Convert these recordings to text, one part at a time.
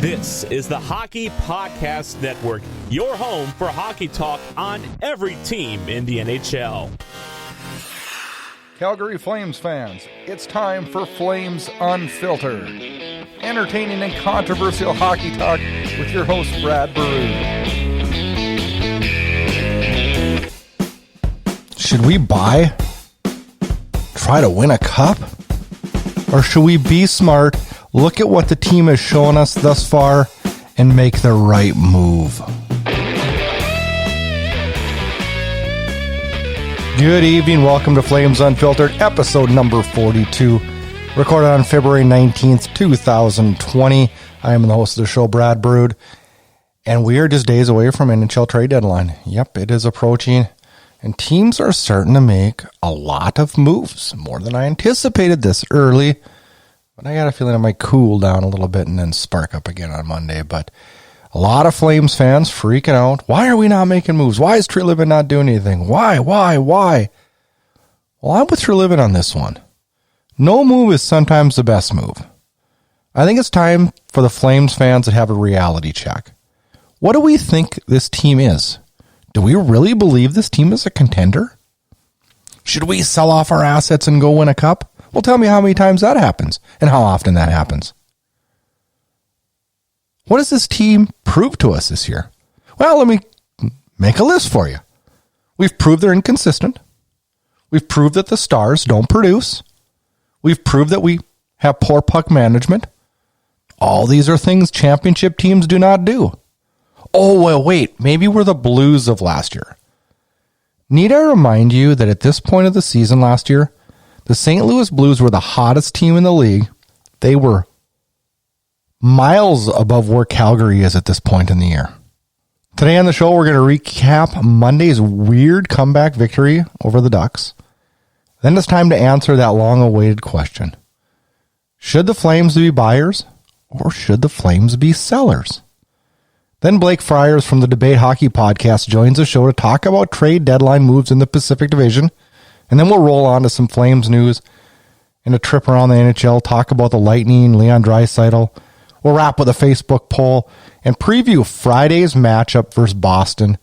This is the Hockey Podcast Network, your home for hockey talk on every team in the NHL. Calgary Flames fans, it's time for Flames Unfiltered. Entertaining and controversial hockey talk with your host, Brad Baroud. Should we buy? Try to win a cup? Or should we be smart, look at what the team has shown us thus far, and make the right move? Good evening. Welcome to Flames Unfiltered, episode number 42, recorded on February 19th, 2020. I am the host of the show, Brad Baroud, and we are just days away from NHL trade deadline. Yep, it is approaching, and teams are starting to make a lot of moves, more than I anticipated this early. But I got a feeling it might cool down a little bit and then spark up again on Monday. But a lot of Flames fans freaking out. Why are we not making moves? Why is Treliving not doing anything? Why? Well, I'm with Treliving on this one. No move is sometimes the best move. I think it's time for the Flames fans to have a reality check. What do we think this team is? Do we really believe this team is a contender? Should we sell off our assets and go win a cup? Well, tell me how many times that happens and how often that happens. What does this team prove to us this year? Well, let me make a list for you. We've proved they're inconsistent. We've proved that the stars don't produce. We've proved that we have poor puck management. All these are things championship teams do not do. Oh, well, wait, maybe we're the Blues of last year. Need I remind you that at this point of the season last year, the St. Louis Blues were the hottest team in the league. They were miles above where Calgary is at this point in the year. Today on the show, we're going to recap Monday's weird comeback victory over the Ducks. Then it's time to answer that long-awaited question. Should the Flames be buyers or should the Flames be sellers? Then Blake Friars from the Debate Hockey Podcast joins the show to talk about trade deadline moves in the Pacific Division. And then we'll roll on to some Flames news and a trip around the NHL, talk about the Lightning, Leon Draisaitl. We'll wrap with a Facebook poll and preview Friday's matchup versus Boston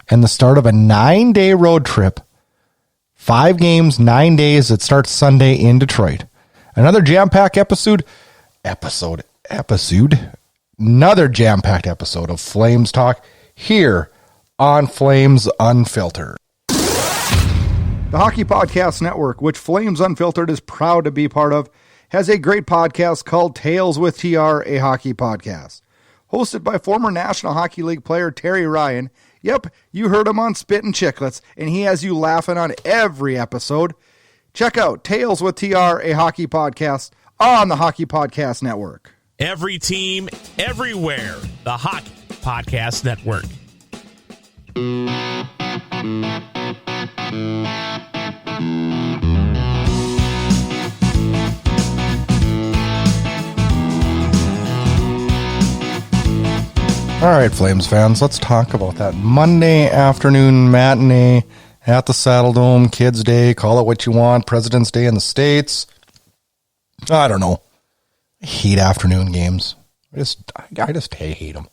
and the start of a 9-day road trip. 5 games, 9 days that starts Sunday in Detroit. Another jam-packed another jam-packed episode of Flames Talk here on Flames Unfiltered. The Hockey Podcast Network, which Flames Unfiltered is proud to be part of, has a great podcast called Tales with TR, a hockey podcast. Hosted by former National Hockey League player Terry Ryan. Yep, you heard him on Spittin' Chicklets, and he has you laughing on every episode. Check out Tales with TR, a hockey podcast on the Hockey Podcast Network. Every team, everywhere. The Hockey Podcast Network. All right, Flames fans, let's talk about that Monday afternoon matinee at the Saddle Dome, Kids Day, call it what you want, President's Day in the States. I don't know. I hate afternoon games. I just hate them.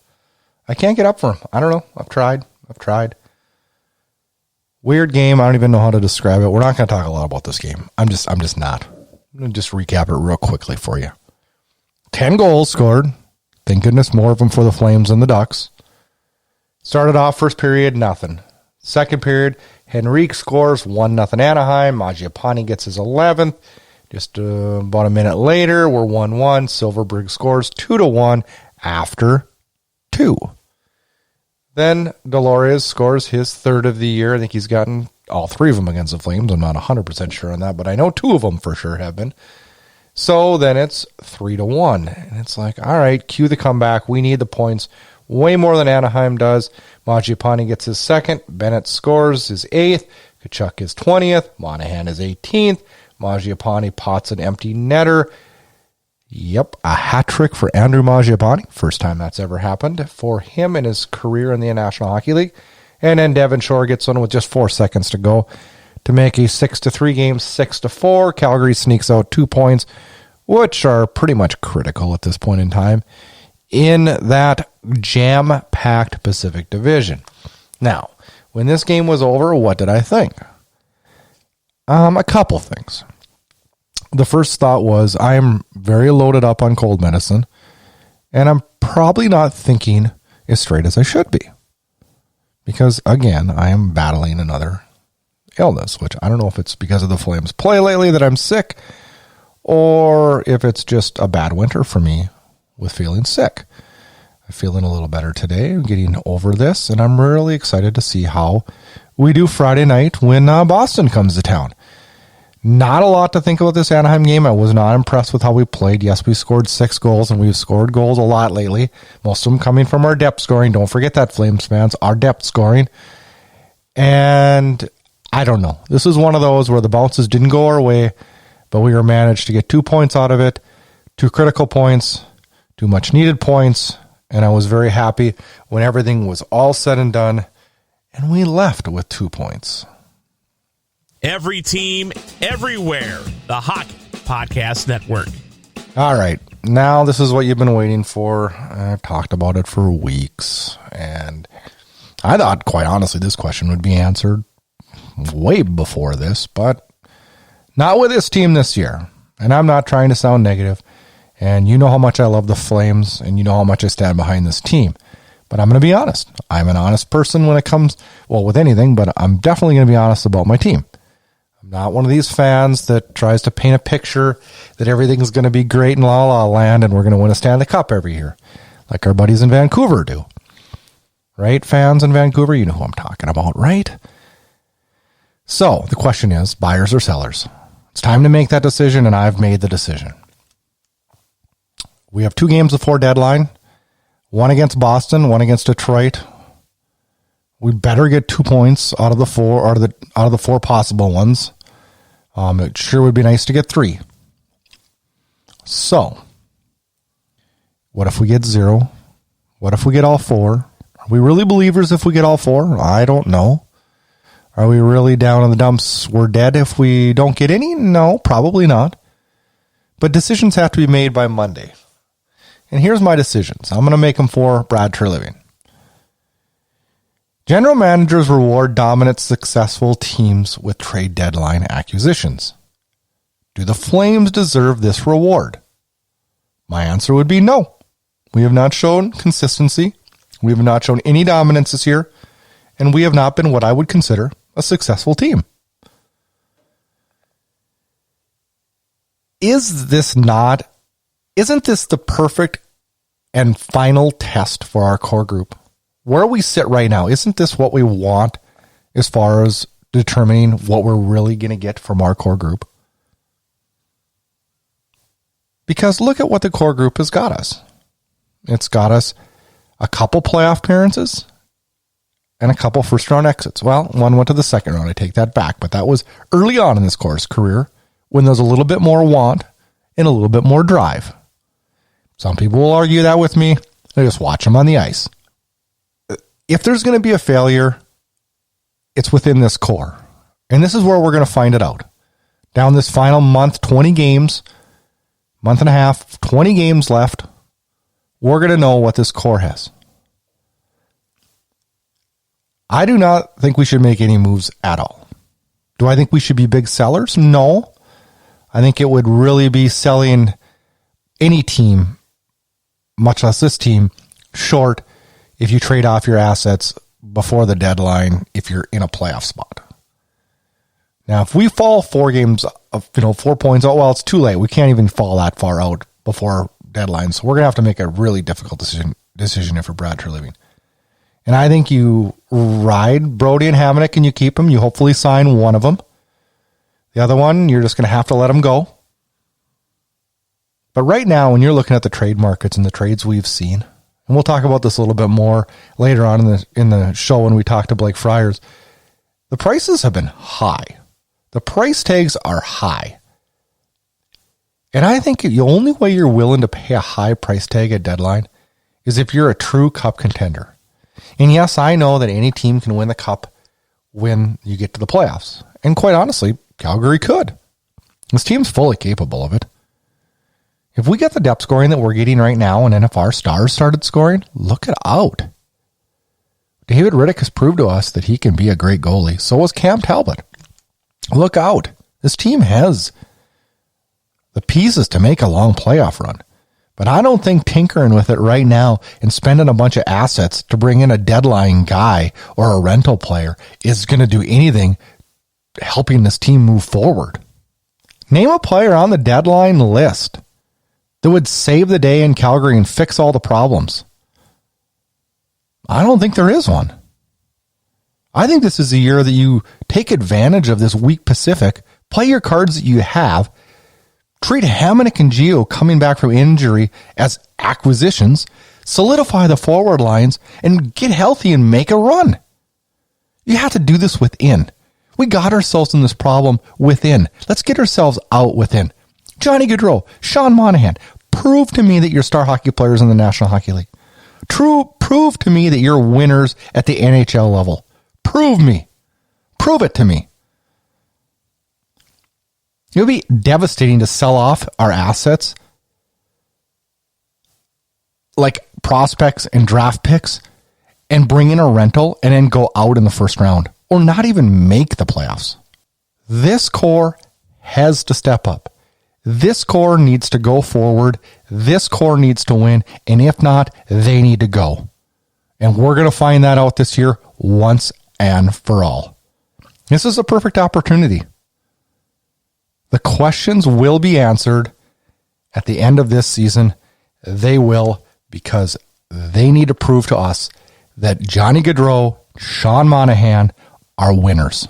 I can't get up for them. I don't know. I've tried. Weird game. I don't even know how to describe it. We're not going to talk a lot about this game. I'm just not. I'm going to just recap it real quickly for you. 10 goals scored. Thank goodness more of them for the Flames and the Ducks. Started off first period, nothing. Second period, Henrique scores 1-0 Anaheim. Mangiapane gets his 11th. Just about a minute later, we're 1-1. Silverberg scores 2-1 after 2. Then Delores scores his third of the year. I think he's gotten all 3 of them against the Flames. I'm not 100% sure on that, but I know 2 of them for sure have been. So then it's 3-1. And it's like, all right, cue the comeback. We need the points way more than Anaheim does. Mangiapane gets his 2nd. Bennett scores his 8th. Kachuk his 20th. Monahan his 18th. Mangiapane pots an empty netter. Yep, a hat trick for Andrew Mangiapane. First time that's ever happened for him in his career in the National Hockey League. And then Devon Shore gets on with just 4 seconds to go to make a 6-3 game 6-4. Calgary sneaks out 2 points, which are pretty much critical at this point in time in that jam-packed Pacific Division. Now, when this game was over, what did I think? A couple things. The first thought was I am very loaded up on cold medicine, and I'm probably not thinking as straight as I should be. Because, again, I am battling another illness, which I don't know if it's because of the Flames play lately that I'm sick, or if it's just a bad winter for me with feeling sick. I'm feeling a little better today. I'm getting over this, and I'm really excited to see how we do Friday night when Boston comes to town. Not a lot to think about this Anaheim game. I was not impressed with how we played. Yes, we scored 6 goals, and we've scored goals a lot lately. Most of them coming from our depth scoring. Don't forget that, Flames fans, our depth scoring. And I don't know. This is one of those where the bounces didn't go our way, but we were managed to get 2 points out of it, 2 critical points, 2 much needed points, and I was very happy when everything was all said and done, and we left with 2 points. Every team, everywhere. The Hockey Podcast Network. All right. Now this is what you've been waiting for. I've talked about it for weeks, and I thought, quite honestly, this question would be answered way before this, but not with this team this year. And I'm not trying to sound negative, and you know how much I love the Flames, and you know how much I stand behind this team. But I'm going to be honest. I'm an honest person when it comes, well, with anything, but I'm definitely going to be honest about my team. I'm not one of these fans that tries to paint a picture that everything's going to be great in La La Land and we're going to win a Stanley Cup every year, like our buddies in Vancouver do. Right, fans in Vancouver? You know who I'm talking about, right? So, the question is, buyers or sellers? It's time to make that decision, and I've made the decision. We have 2 games before deadline, one against Boston, one against Detroit. We better get 2 points out of the 4, out of the 4 possible ones. It sure would be nice to get 3. So, what if we get 0? What if we get all 4? Are we really believers if we get all 4? I don't know. Are we really down in the dumps? We're dead if we don't get any? No, probably not. But decisions have to be made by Monday. And here's my decisions. I'm going to make them for Brad Treliving. General managers reward dominant, successful teams with trade deadline acquisitions. Do the Flames deserve this reward? My answer would be no. We have not shown consistency. We have not shown any dominance this year. And we have not been what I would consider a successful team. Isn't this the perfect and final test for our core group? Where we sit right now, isn't this what we want as far as determining what we're really going to get from our core group? Because look at what the core group has got us. It's got us a couple playoff appearances and a couple first-round exits. Well, one went to the second round. I take that back. But that was early on in this core's career when there's a little bit more want and a little bit more drive. Some people will argue that with me. I just watch them on the ice. If there's going to be a failure, it's within this core. And this is where we're going to find it out. Down this final month, 20 games, month and a half, 20 games left, we're going to know what this core has. I do not think we should make any moves at all. Do I think we should be big sellers? No. I think it would really be selling any team, much less this team, short if you trade off your assets before the deadline if you're in a playoff spot. Now, if we fall 4 games, 4 points, oh, well, it's too late. We can't even fall that far out before deadline. So we're going to have to make a really difficult decision if we're Brad Treliving. And I think you ride Brody and Hamonic and you keep them. You hopefully sign one of them. The other one, you're just going to have to let them go. But right now, when you're looking at the trade markets and the trades we've seen, and we'll talk about this a little bit more later on in the show when we talk to Blake Friars, the prices have been high. The price tags are high. And I think the only way you're willing to pay a high price tag at deadline is if you're a true cup contender. And yes, I know that any team can win the cup when you get to the playoffs. And quite honestly, Calgary could. This team's fully capable of it. If we get the depth scoring that we're getting right now, and then if our stars started scoring, look it out. David Riddick has proved to us that he can be a great goalie. So was Cam Talbot. Look out. This team has the pieces to make a long playoff run. But I don't think tinkering with it right now and spending a bunch of assets to bring in a deadline guy or a rental player is going to do anything helping this team move forward. Name a player on the deadline list that would save the day in Calgary and fix all the problems. I don't think there is one. I think this is a year that you take advantage of this weak Pacific, play your cards that you have, treat Hamonic and Gio coming back from injury as acquisitions, solidify the forward lines, and get healthy and make a run. You have to do this within. We got ourselves in this problem within. Let's get ourselves out within. Johnny Gaudreau, Sean Monahan, prove to me that you're star hockey players in the National Hockey League. Prove to me that you're winners at the NHL level. Prove it to me. It would be devastating to sell off our assets like prospects and draft picks and bring in a rental and then go out in the first round or not even make the playoffs. This core has to step up. This core needs to go forward. This core needs to win. And if not, they need to go. And we're going to find that out this year once and for all. This is a perfect opportunity. The questions will be answered at the end of this season. They will, because they need to prove to us that Johnny Gaudreau, Sean Monahan are winners.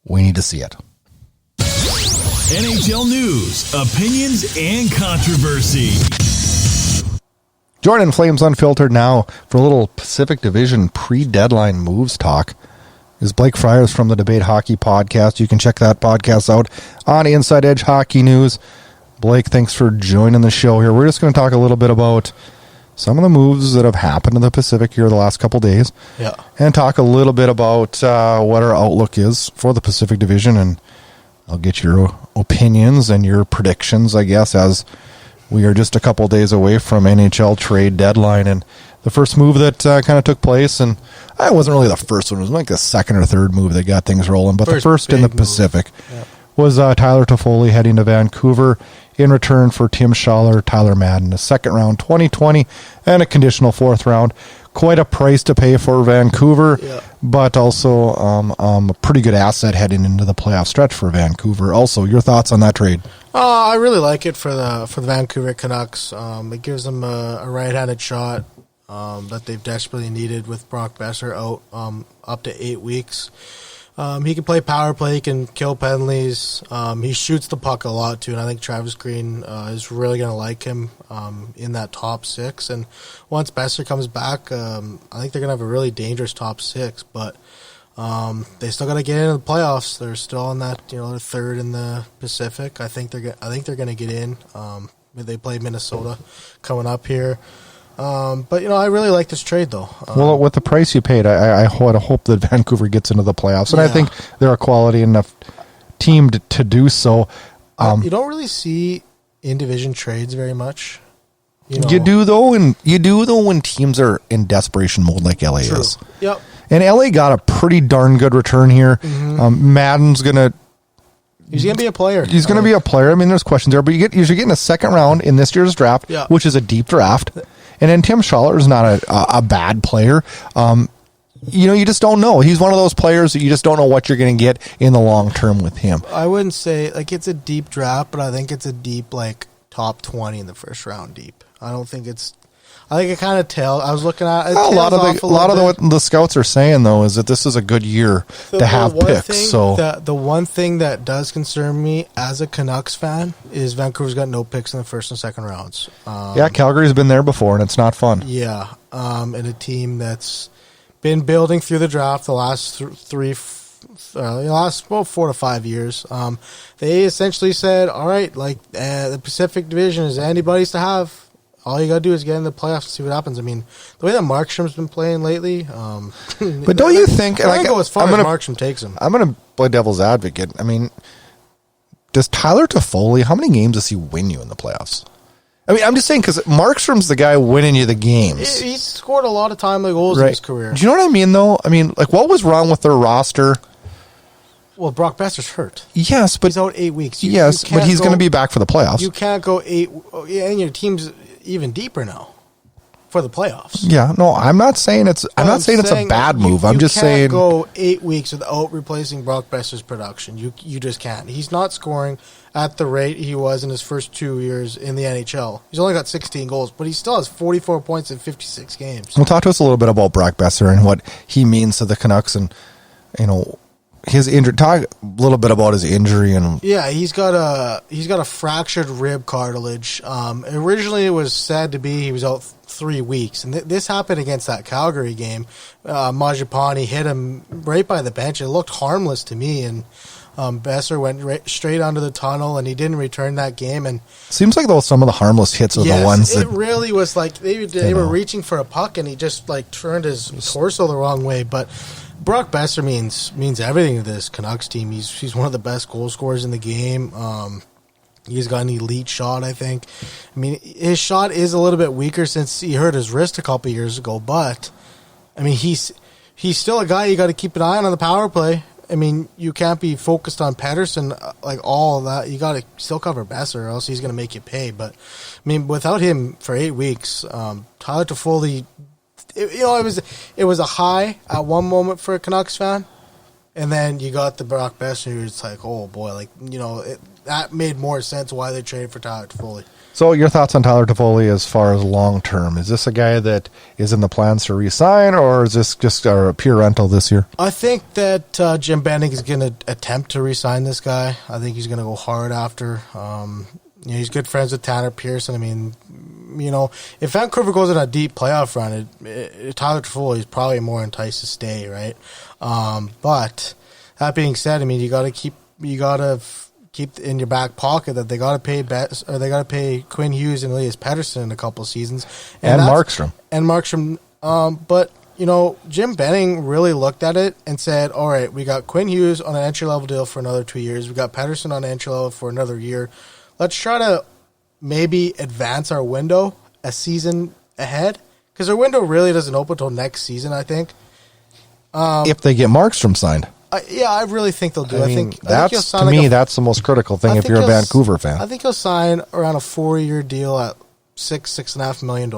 We need to see it. NHL news, opinions, and controversy. Joining Flames Unfiltered now for a little Pacific Division pre-deadline moves talk is Blake Friars from the Debate Hockey Podcast. You can check that podcast out on Inside Edge Hockey News. Blake, thanks for joining the show here. We're just going to talk a little bit about some of the moves that have happened in the Pacific here the last couple days. Yeah. And talk a little bit about what our outlook is for the Pacific Division. And I'll get your opinions and your predictions, I guess, as we are just a couple days away from NHL trade deadline. And the first move that kind of took place, and it wasn't really the first one, it was like the second or third move that got things rolling, but the first in the Pacific was Tyler Toffoli heading to Vancouver in return for Tim Schaller, Tyler Madden, a second round 2020 and a conditional fourth round. Quite a price to pay for Vancouver, but also a pretty good asset heading into the playoff stretch for Vancouver. Also, your thoughts on that trade? I really like it for the Vancouver Canucks. It gives them a right-handed shot that they've desperately needed with Brock Besser out up to 8 weeks. He can play power play, he can kill penalties. He shoots the puck a lot too, and I think Travis Green is really going to like him in that top six. And once Besser comes back, I think they're going to have a really dangerous top six. But they still got to get into the playoffs. They're still in that, they're third in the Pacific. I think they're going to get in. They play Minnesota coming up here. But I really like this trade, though. Well, with the price you paid, I hope that Vancouver gets into the playoffs, and I think they're a quality enough team to do so. You don't really see in-division trades very much. You do though when teams are in desperation mode like LA is. Yep. And LA got a pretty darn good return here. Mm-hmm. Madden's gonna. He's going to be a player. He's going to be a player. I mean, there's questions there, but you're getting a second round in this year's draft, which is a deep draft. And then Tim Schaller is not a bad player. You just don't know. He's one of those players that you just don't know what you're going to get in the long term with him. I wouldn't say it's a deep draft, but I think it's a deep top 20 in the first round deep. I don't think it's. I think it kind of tells. I was looking at it. A lot of what the scouts are saying though is that this is a good year to have picks. The one thing that does concern me as a Canucks fan is Vancouver's got no picks in the first and second rounds. Calgary's been there before, and it's not fun. Yeah, and a team that's been building through the draft the last 4 to 5 years. They essentially said, "All right, the Pacific Division is anybody's to have." All you got to do is get in the playoffs and see what happens. I mean, the way that Markstrom's been playing lately. But don't you think? I go as far as Markstrom takes him. I'm going to play devil's advocate. I mean, does Tyler Toffoli, how many games does he win you in the playoffs? I mean, I'm just saying because Markstrom's the guy winning you the games. He's scored a lot of timely goals in his career. Do you know what I mean, though? I mean, like, what was wrong with their roster? Well, Brock Besser's hurt. Yes, but he's out 8 weeks. But he's going to be back for the playoffs. You can't go 8. And your team's even deeper now for the playoffs. Yeah, no, I'm not saying it's. I'm not saying it's a bad move. I'm just saying you can't go 8 weeks without replacing Brock Besser's production. You just can't. He's not scoring at the rate he was in his first 2 years in the NHL. He's only got 16 goals, but he still has 44 points in 56 games. Well, talk to us a little bit about Brock Besser and what he means to the Canucks, and his injury. Talk a little bit about his injury and he's got a fractured rib cartilage. Originally, it was said to be he was out 3 weeks, and this happened against that Calgary game. Majapani hit him right by the bench. It looked harmless to me, and Besser went straight under the tunnel, and he didn't return that game. And seems like though some of the harmless hits are the ones that it really was like they were reaching for a puck, and he just like turned his torso the wrong way. But Brock Besser means everything to this Canucks team. He's one of the best goal scorers in the game. He's got an elite shot, I think. I mean, his shot is a little bit weaker since he hurt his wrist a couple years ago, but I mean, he's still a guy you got to keep an eye on the power play. I mean, you can't be focused on Pettersson like all of that. You got to still cover Besser, or else he's going to make you pay. But I mean, without him for 8 weeks, Tyler Toffoli, it was a high at one moment for a Canucks fan, and then you got the Brock Besser, who's like, oh boy, that made more sense why they traded for Tyler Toffoli. So your thoughts on Tyler Toffoli as far as long term? Is this a guy that is in the plans to re-sign, or is this just a pure rental this year? I think that Jim Benning is going to attempt to re-sign this guy. I think he's going to go hard after. He's good friends with Tanner Pearson. I mean, if Vancouver goes on a deep playoff run, Tyler Toffoli is probably more enticed to stay, right? But that being said, I mean, you got to keep in your back pocket that they got to pay Quinn Hughes and Elias Pettersson in a couple of seasons, and Markstrom. But Jim Benning really looked at it and said, all right, we got Quinn Hughes on an entry-level deal for another 2 years. We got Pettersson on an entry-level for another year. Let's try to maybe advance our window a season ahead, because our window really doesn't open until next season, I think. If they get Markstrom signed. I really think they'll do. I think that's the most critical thing if you're a Vancouver fan. I think he'll sign around a 4-year deal at $6.5 million.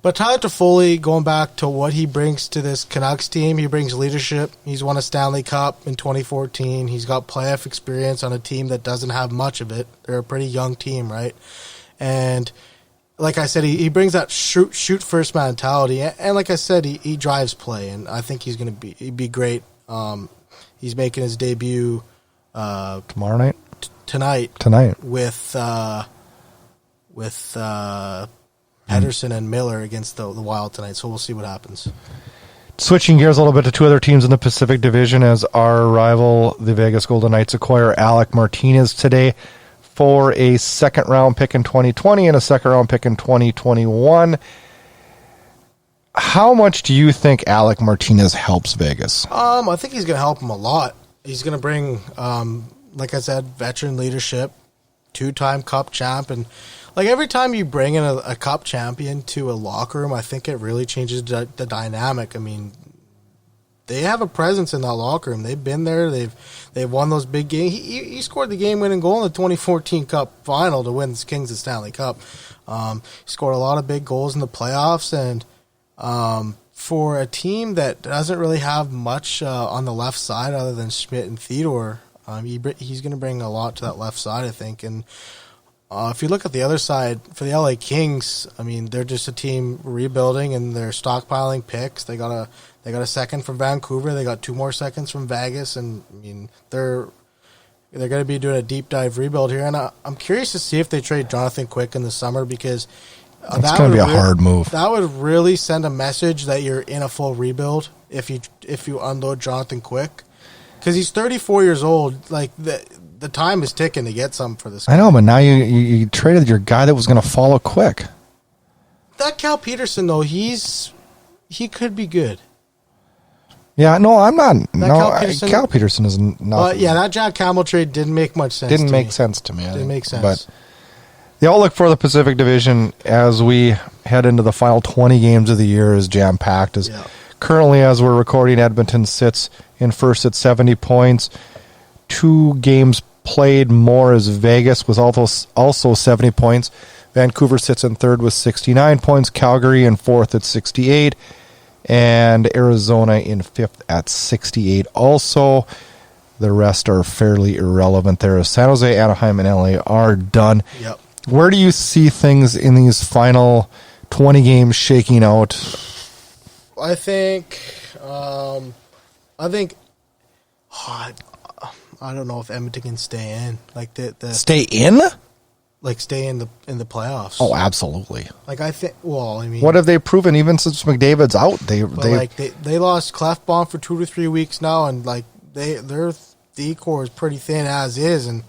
But Tyler Toffoli, going back to what he brings to this Canucks team, he brings leadership. He's won a Stanley Cup in 2014. He's got playoff experience on a team that doesn't have much of it. They're a pretty young team, right? And like I said, he brings that shoot first mentality, and like I said, he drives play, and I think he'd be great. He's making his debut tomorrow night, tonight with Pettersson and Miller against the Wild tonight. So we'll see what happens. Switching gears a little bit to two other teams in the Pacific Division, as our rival, the Vegas Golden Knights, acquire Alec Martinez today for a second-round pick in 2020 and a second-round pick in 2021. How much do you think Alec Martinez helps Vegas? I think he's going to help him a lot. He's going to bring, like I said, veteran leadership, 2-time Cup champ, and like every time you bring in a Cup champion to a locker room, I think it really changes the dynamic. I mean, they have a presence in that locker room. They've been there. They've won those big games. He scored the game-winning goal in the 2014 Cup final to win the Kings the Stanley Cup. He scored a lot of big goals in the playoffs, and for a team that doesn't really have much on the left side other than Schmidt and Theodore, he's going to bring a lot to that left side, I think. And if you look at the other side, for the LA Kings, I mean, they're just a team rebuilding, and they're stockpiling picks. They got a second from Vancouver. They got 2 more seconds from Vegas, and I mean they're going to be doing a deep dive rebuild here. And I'm curious to see if they trade Jonathan Quick in the summer, because that's going to be a hard move. That would really send a message that you're in a full rebuild if you unload Jonathan Quick, because he's 34 years old. Like the time is ticking to get some for this guy. I know, but now you traded your guy that was going to follow Quick. That Cal Peterson though, he could be good. Yeah, no, I'm not. Cal Peterson is not. That Jack Campbell trade didn't make much sense. Didn't make sense to me. Didn't make sense. But the outlook for the Pacific Division as we head into the final 20 games of the year is jam-packed. Currently, as we're recording, Edmonton sits in first at 70 points. 2 games played more as Vegas with also 70 points. Vancouver sits in third with 69 points. Calgary in fourth at 68. And Arizona in fifth at 68. Also, the rest are fairly irrelevant there. San Jose, Anaheim, and LA are done. Yep. Where do you see things in these final 20 games shaking out? I think I don't know if Edmonton can stay in. Like Stay in? Like stay in the playoffs. Oh, absolutely. Like I think. Well, I mean, what have they proven? Even since McDavid's out, they lost Clefbaum for 2 to 3 weeks now, and like their D-core is pretty thin as is, and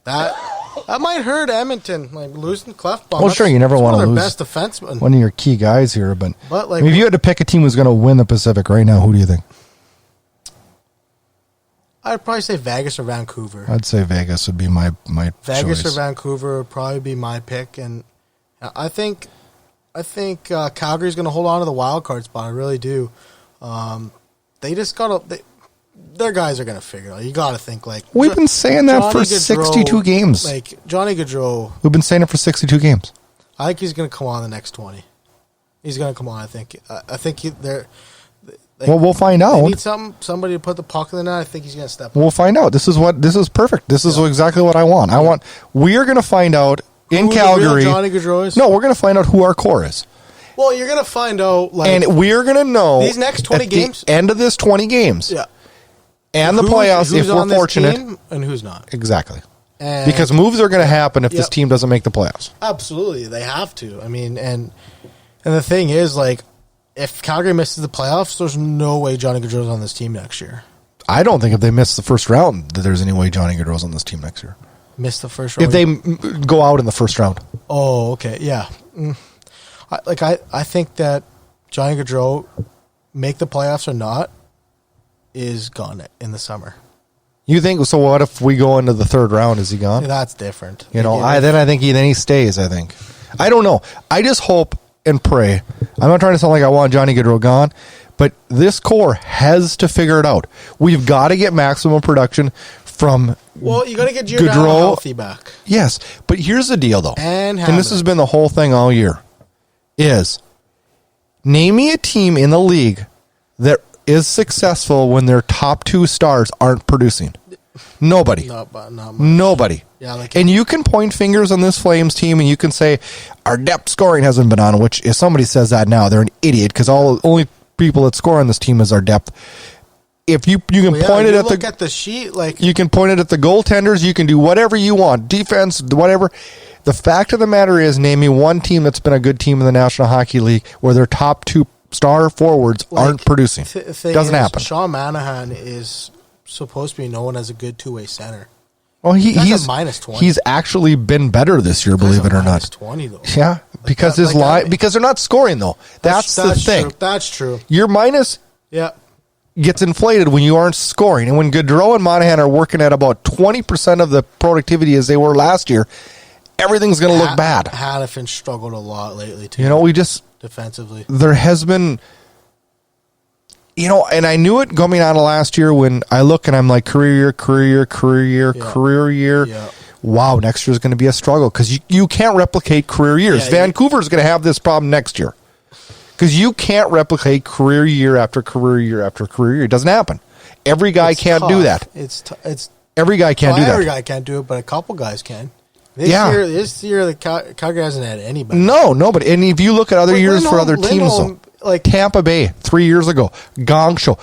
that might hurt Edmonton. Like losing Clefbaum. Well, sure, you never want to lose best defenseman, one of your key guys here, but like, I mean, if you had to pick a team who's going to win the Pacific right now, who do you think? I'd probably say Vegas or Vancouver. I'd say Vegas would be my Vegas choice. or Vancouver would probably be my pick, and I think Calgary's going to hold on to the wild card spot. I really do. They just got to. Their guys are going to figure it out. You got to think like we've been saying that for 62 games. Like Johnny Gaudreau, we've been saying it for 62 games. I think he's going to come on the next 20. He's going to come on. I think they're. Well, we'll find out. They need somebody to put the puck in the net. I think he's going to step up. We'll find out. This is perfect. This is exactly what I want. We are going to find out in Calgary. Johnny Gaudreau is? No, we're going to find out who our core is. Well, you're going to find out. And we're going to know these next 20 games. The end of this 20 games. Yeah. And the playoffs, if we're fortunate. And who's not. Exactly. Because moves are going to happen if this team doesn't make the playoffs. Absolutely. They have to. I mean, and the thing is, like, if Calgary misses the playoffs, there's no way Johnny Gaudreau's on this team next year. I don't think if they miss the first round that there's any way Johnny Gaudreau's on this team next year. Miss the first round? If they go out in the first round. Oh, okay. Yeah. I think that Johnny Gaudreau, make the playoffs or not, is gone in the summer. You think so? What if we go into the third round? Is he gone? Yeah, that's different. Then I think he stays. I think. I don't know. I just hope and pray. I'm not trying to sound like I want Johnny Gaudreau gone, but this core has to figure it out. We've got to get maximum production from. Well, you got to get Giordano healthy back. Yes, but here's the deal, though, and this has been the whole thing all year. Is name me a team in the league that is successful when their top 2 stars aren't producing. Nobody. Not much. Nobody. Yeah, and you can point fingers on this Flames team and you can say our depth scoring hasn't been on, which if somebody says that now, they're an idiot because only people that score on this team is our depth. If you can point it at the sheet, like you can point it at the goaltenders, you can do whatever you want, defense, whatever. The fact of the matter is, name me one team that's been a good team in the National Hockey League where their top 2 star forwards aren't producing. Doesn't happen. Sean Monahan is supposed to be known as a good two-way center. Well, he's a minus 20. He's actually been better this year, believe it or not. Minus 20 though. Yeah, because because they're not scoring though. That's the thing. True. That's true. Your minus gets inflated when you aren't scoring, and when Gaudreau and Monahan are working at about 20% of the productivity as they were last year, everything's going to look bad. Hanifin struggled a lot lately too. We just defensively. There has been. And I knew it coming out of last year when I look and I'm like, career year. Yeah. Wow, next year is going to be a struggle because you can't replicate career years. Yeah, Vancouver's going to have this problem next year because you can't replicate career year after career year after career year. It doesn't happen. Every guy can't do that. Every guy can't do that. Every guy can't do it, but a couple guys can. This year, the Calgary hasn't had anybody. No, nobody. And if you look at other years for other teams, though, like Tampa Bay 3 years ago, Gong Show,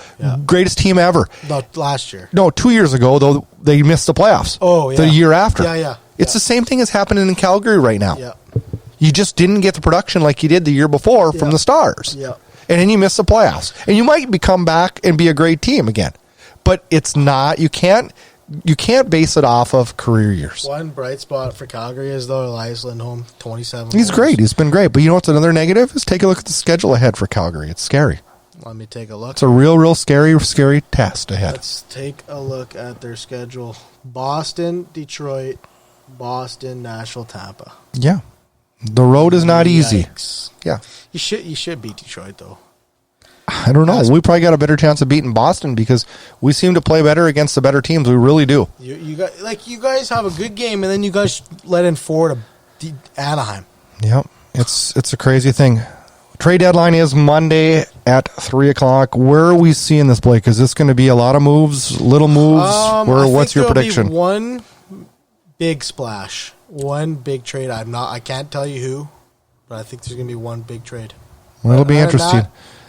greatest team ever. Not last year. No, 2 years ago, though, they missed the playoffs. Oh, yeah. The year after. Yeah. It's the same thing as happening in Calgary right now. Yeah. You just didn't get the production like you did the year before from the Stars. Yeah. And then you miss the playoffs. And you might come back and be a great team again. But it's not, you can't base it off of career years. One bright spot for Calgary is, though, Elias Lindholm, 27 He's goals. Great. He's been great. But you know what's another negative? Is take a look at the schedule ahead for Calgary. It's scary. Let me take a look. It's a real scary test ahead. Let's take a look at their schedule. Boston, Detroit, Boston, Nashville, Tampa. Yeah. The road is not easy. Yeah. You should beat Detroit, though. I don't know. We probably got a better chance of beating Boston because we seem to play better against the better teams. We really do. You guys have a good game, and then you guys let in 4 to Anaheim. Yep. It's a crazy thing. Trade deadline is Monday at 3 o'clock. Where are we seeing this, Blake? Is this going to be a lot of moves, little moves? What's your prediction? Be one big splash, one big trade. I can't tell you who, but I think there's going to be one big trade. Well, it'll be interesting.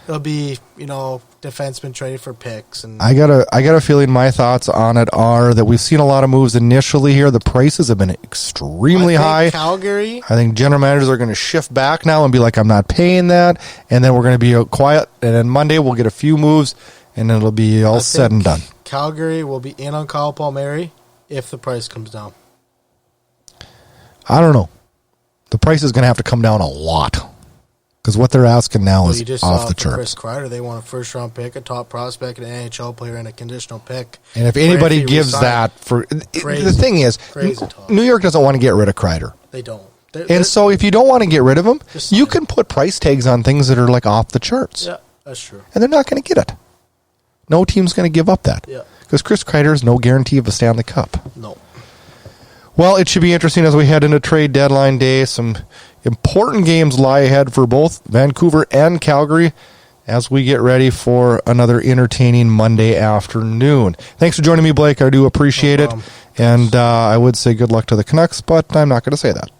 It'll be, defenseman traded for picks. And I got a feeling my thoughts on it are that we've seen a lot of moves initially here. The prices have been extremely high. Calgary. I think general managers are going to shift back now and be like, I'm not paying that. And then we're going to be quiet. And then Monday we'll get a few moves, and it'll be all said and done. Calgary will be in on Kyle Palmieri if the price comes down. I don't know. The price is going to have to come down a lot. Because what they're asking now is off the charts. Chris Kreider, they want a first-round pick, a top prospect, an NHL player, and a conditional pick. And if anybody gives that the thing is, New York doesn't want to get rid of Kreider. They don't. So if you don't want to get rid of him, you can put price tags on things that are like off the charts. Yeah, that's true. And they're not going to get it. No team's going to give up that. Yeah. Because Chris Kreider is no guarantee of a Stanley Cup. No. Well, it should be interesting as we head into trade deadline day. Some important games lie ahead for both Vancouver and Calgary as we get ready for another entertaining Monday afternoon. Thanks for joining me, Blake. I do appreciate it. And I would say good luck to the Canucks, but I'm not going to say that.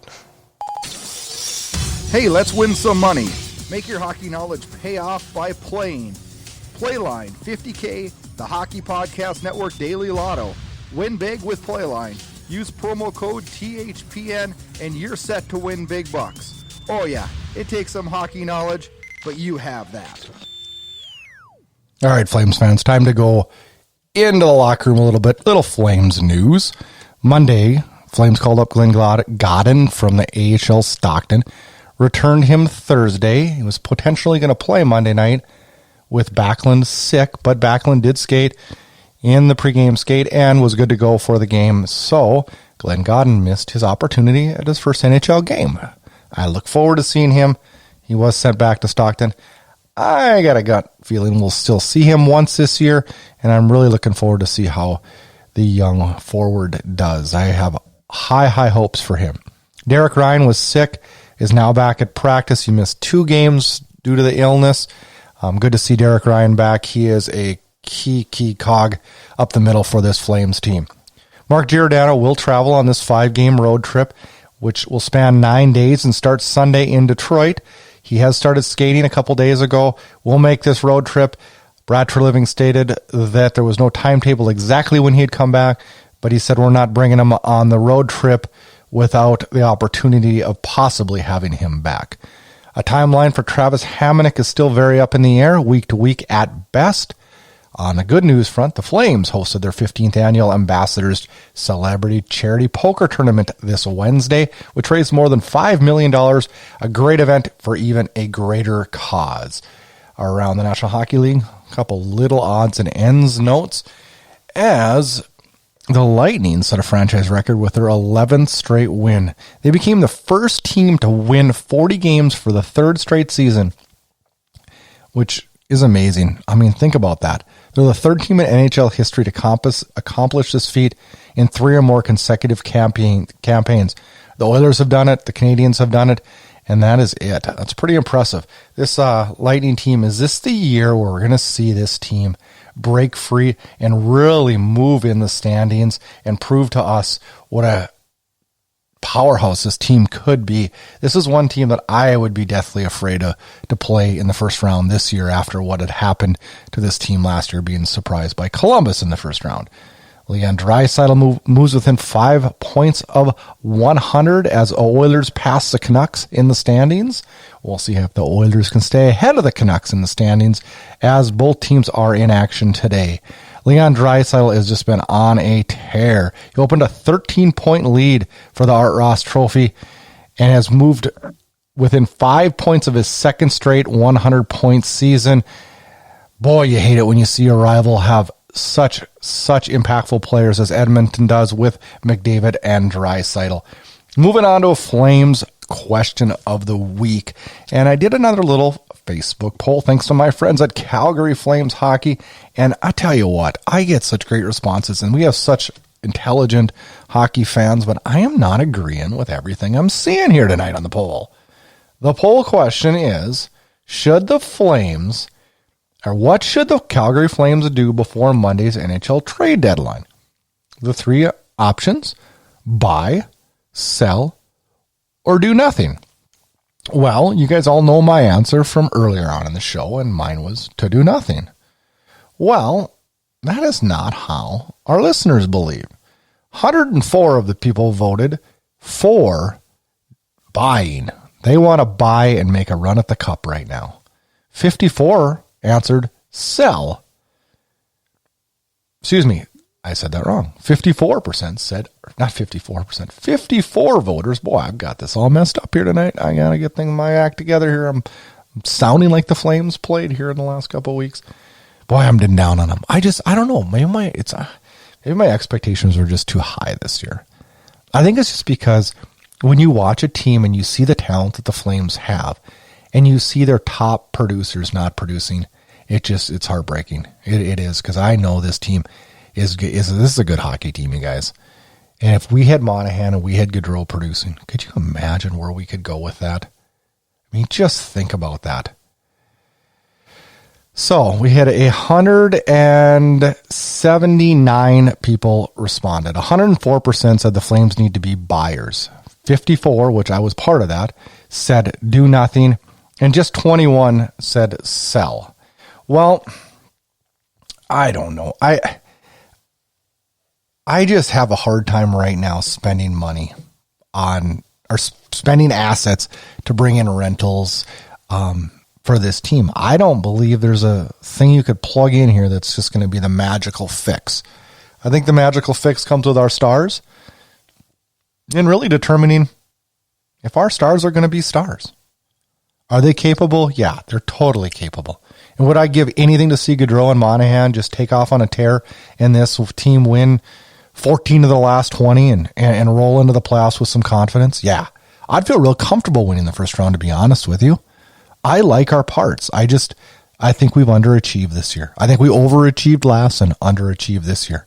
Hey, let's win some money. Make your hockey knowledge pay off by playing. Playline, 50K, the Hockey Podcast Network Daily Lotto. Win big with Playline. Use promo code THPN and you're set to win big bucks. Oh yeah, it takes some hockey knowledge, but you have that. All right, Flames fans, time to go into the locker room a little bit. Little Flames news. Monday, Flames called up Glenn Gawdin from the AHL Stockton. Returned him Thursday. He was potentially going to play Monday night with Backlund sick, but Backlund did skate in the pregame skate and was good to go for the game. So Glenn Gawdin missed his opportunity at his first NHL game. I look forward to seeing him. He was sent back to Stockton. I got a gut feeling we'll still see him once this year, and I'm really looking forward to see how the young forward does. I have high hopes for him. Derek Ryan was sick, is now back at practice. He missed 2 games due to the illness. Good to see Derek Ryan back. He is a key cog up the middle for this Flames team. Mark Giordano will travel on this 5-game road trip, which will span 9 days and start Sunday in Detroit. He has started skating a couple days ago. We'll make this road trip. Brad Treliving stated that there was no timetable exactly when he'd come back, but he said we're not bringing him on the road trip without the opportunity of possibly having him back. A timeline for Travis Hamonic is still very up in the air, week to week at best. On the good news front, the Flames hosted their 15th annual Ambassadors Celebrity Charity Poker Tournament this Wednesday, which raised more than $5 million, a great event for even a greater cause. Around the National Hockey League, a couple little odds and ends notes, as the Lightning set a franchise record with their 11th straight win. They became the first team to win 40 games for the 3rd straight season, which is amazing. I mean, think about that. They're the 3rd team in NHL history to accomplish this feat in 3 or more consecutive campaigns. The Oilers have done it, the Canadiens have done it, and that is it. That's pretty impressive. This Lightning team, is this the year where we're going to see this team break free and really move in the standings and prove to us what a powerhouse this team could be? This is one team that I would be deathly afraid to play in the first round this year after what had happened to this team last year, being surprised by Columbus in the first round. Leon Draisaitl moves within 5 points of 100 as Oilers pass the Canucks in the standings. We'll see if the Oilers can stay ahead of the Canucks in the standings as both teams are in action today. Leon Draisaitl has just been on a tear. He opened a 13-point lead for the Art Ross Trophy and has moved within 5 points of his second straight 100-point season. Boy, you hate it when you see a rival have such impactful players as Edmonton does with McDavid and Draisaitl. Moving on to a Flames question of the week. And I did another little Facebook poll thanks to my friends at Calgary Flames Hockey. And I tell you what, I get such great responses, and we have such intelligent hockey fans, but I am not agreeing with everything I'm seeing here tonight on the poll. The poll question is, what should the Calgary Flames do before Monday's NHL trade deadline? The three options: buy, sell, or do nothing. Well, you guys all know my answer from earlier on in the show, and mine was to do nothing. Well, that is not how our listeners believe. 104 of the people voted for buying. They want to buy and make a run at the cup right now. 54 answered sell. Excuse me, I said that wrong. 54% said, not 54%, 54 voters. Boy, I've got this all messed up here tonight. I got to get my act together here. I'm sounding like the Flames played here in the last couple of weeks. Boy, I'm down on them. I don't know. Maybe my expectations were just too high this year. I think it's just because when you watch a team and you see the talent that the Flames have, and you see their top producers not producing, it's heartbreaking. It is, because I know this team this is a good hockey team, you guys. And if we had Monahan and we had Gaudreau producing, could you imagine where we could go with that? I mean, just think about that. So we had 179 people responded. 104% said the Flames need to be buyers. 54, which I was part of that, said do nothing. And just 21 said sell. Well, I don't know. I just have a hard time right now spending money on, or spending assets to bring in rentals for this team. I don't believe there's a thing you could plug in here that's just going to be the magical fix. I think the magical fix comes with our stars and really determining if our stars are going to be stars. Are they capable? Yeah, they're totally capable. And would I give anything to see Gaudreau and Monahan just take off on a tear and this team win 14 of the last 20 and roll into the playoffs with some confidence? Yeah, I'd feel real comfortable winning the first round, to be honest with you. I like our parts. I think we've underachieved this year. I think we overachieved last and underachieved this year.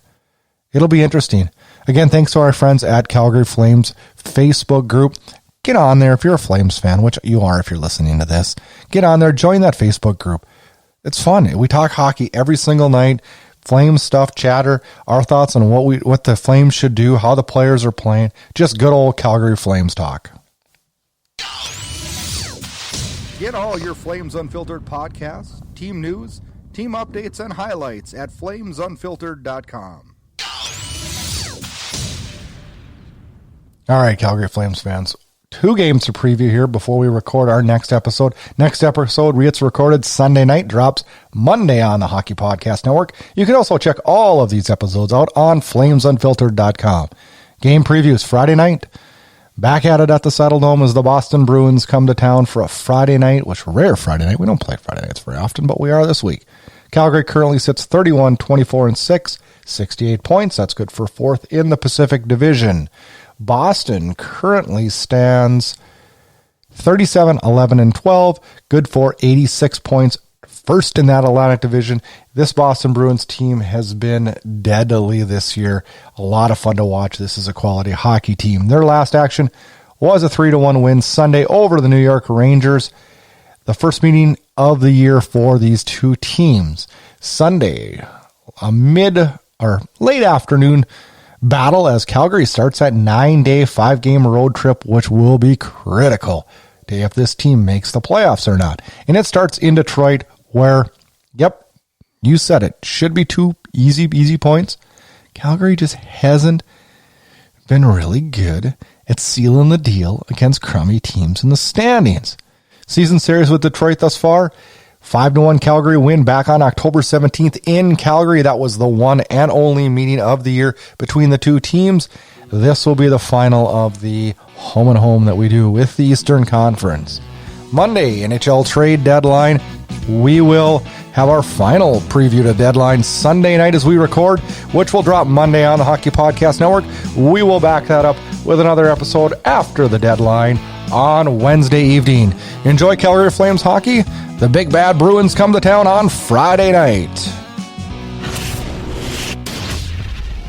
It'll be interesting. Again, thanks to our friends at Calgary Flames Facebook group. Get on there if you're a Flames fan, which you are if you're listening to this. Get on there, join that Facebook group. It's fun. We talk hockey every single night. Flames stuff, chatter, our thoughts on what the Flames should do, how the players are playing. Just good old Calgary Flames talk. Get all your Flames Unfiltered podcasts, team news, team updates, and highlights at flamesunfiltered.com. All right, Calgary Flames fans. 2 games to preview here before we record our next episode. Next episode gets recorded Sunday night, drops Monday on the Hockey Podcast Network. You can also check all of these episodes out on flamesunfiltered.com. Game previews Friday night. Back at it at the Saddle Dome as the Boston Bruins come to town for a Friday night, which rare Friday night. We don't play Friday nights very often, but we are this week. Calgary currently sits 31, 24, and 6, 68 points. That's good for 4th in the Pacific Division. Boston currently stands 37, 11, and 12, good for 86 points, 1st in that Atlantic Division. This Boston Bruins team has been deadly this year. A lot of fun to watch. This is a quality hockey team. Their last action was a 3-1 win Sunday over the New York Rangers. The first meeting of the year for these two teams. Sunday, a late afternoon battle as Calgary starts that 9-day, 5-game road trip, which will be critical to if this team makes the playoffs or not. And it starts in Detroit where, yep, you said it, should be 2 easy points. Calgary just hasn't been really good at sealing the deal against crummy teams in the standings. Season series with Detroit thus far, 5-1 Calgary win back on October 17th in Calgary. That was the one and only meeting of the year between the two teams. This will be the final of the home and home that we do with the Eastern Conference. Monday, NHL trade deadline. We will have our final preview to deadline Sunday night as we record, which will drop Monday on the Hockey Podcast Network. We will back that up with another episode after the deadline on Wednesday evening. Enjoy Calgary Flames hockey. The Big Bad Bruins come to town on Friday night.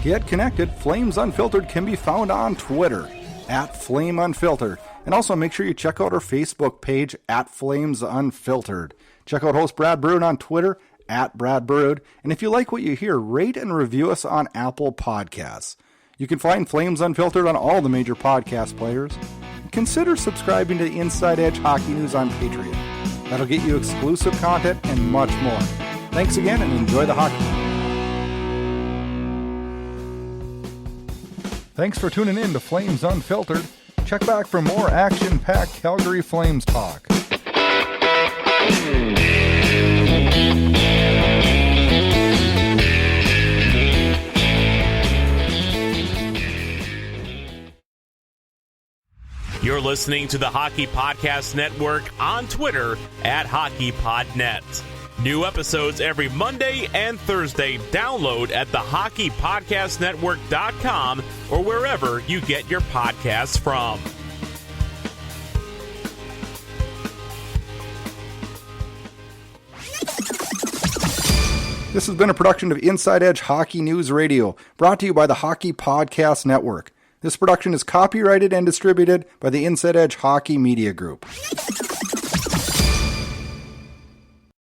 Get connected. Flames Unfiltered can be found on Twitter @FlameUnfiltered. And also make sure you check out our Facebook page @FlamesUnfiltered. Check out host Brad Brood on Twitter @BradBrood. And if you like what you hear, rate and review us on Apple Podcasts. You can find Flames Unfiltered on all the major podcast players. Consider subscribing to the Inside Edge Hockey News on Patreon. That'll get you exclusive content and much more. Thanks again and enjoy the hockey. Thanks for tuning in to Flames Unfiltered. Check back for more action-packed Calgary Flames talk. You're listening to the Hockey Podcast Network on Twitter @HockeyPodNet. New episodes every Monday and Thursday. Download at thehockeypodcastnetwork.com or wherever you get your podcasts from. This has been a production of Inside Edge Hockey News Radio, brought to you by the Hockey Podcast Network. This production is copyrighted and distributed by the Inside Edge Hockey Media Group.